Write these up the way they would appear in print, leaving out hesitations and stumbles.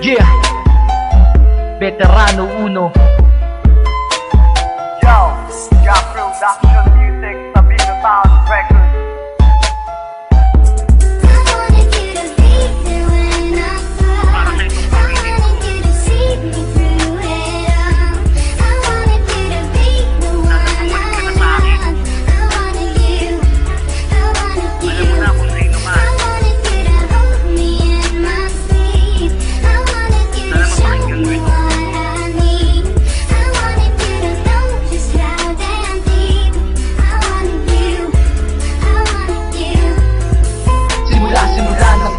Yeah, Veterano Uno. Yo, got production music, Sabino Town Records.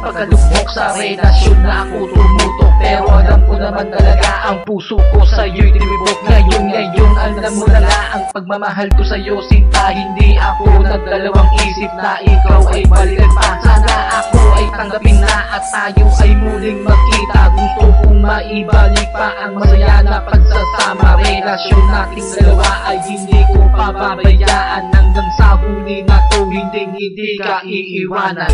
Pagkalubok sa relasyon na ako tumutok, pero alam ko naman talaga ang puso ko sa'yo'y tinibok. Ngayon alam mo na ang pagmamahal ko sa'yo, sinta. Hindi ako nagdalawang isip na ikaw ay balikan pa. Sana ako ay tanggapin na at tayo ay muling magkita. Gusto kong maibalik pa ang masaya na pagsasama. Relasyon nating dalawa ay hindi ko pababayaan. Hanggang sa huli na to, hindi ka iiwanan.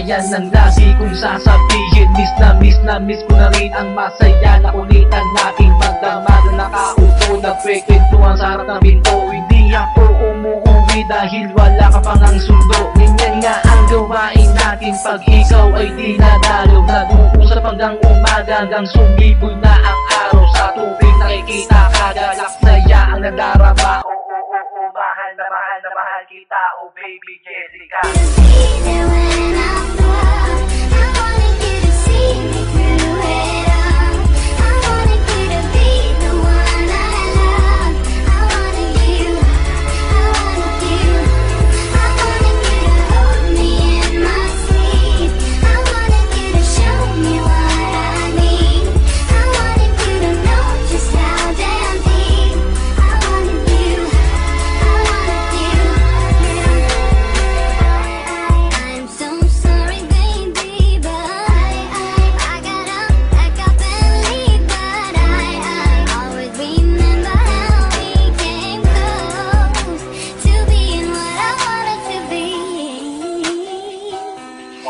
Yan ang lagi kong sasabihin. Miss ko na rin ang masaya na kulitan natin magdamag. Nakaupo, nagkwekwentuhan sa harap ng pinto. Hindi ako umuwi dahil wala ka pang ang sundo. Ganyan nga ang gawain natin pag ikaw ay di nadalo. Nag-uusap hanggang umaga, hanggang sumibol na ang araw. Sa tubig nakikita kagalak, saya ang nadarama. Mahal na mahal kita, oh baby Jessica.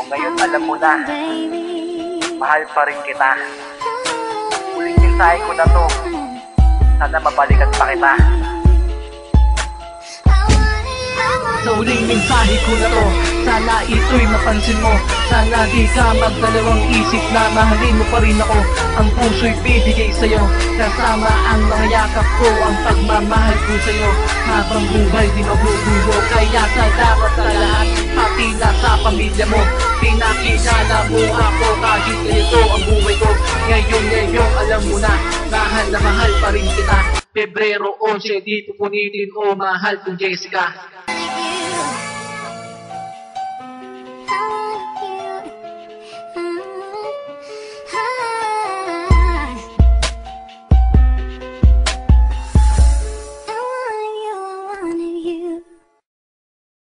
Ngayon alam mo na, mahal pa rin kita. Uling mensahe ko na to, sana mabalikan pa kita. Sa uling mensahe ko na to, sana ito'y mapansin mo. Sana di ka magdalawang isip na mahalin mo pa rin ako. Ang puso'y bibigay sa'yo, kasama ang mga yakap ko, ang pagmamahal ko sa'yo. Habang buhay di mabubuo, kaya salamat sa lahat, pati na sa pamilya mo. Pinakilala mo ako kahit ganito ang buhay ko. Ngayon alam mo na mahal pa rin kita. Pebrero 11, dito punitin o mahal kong Jessica.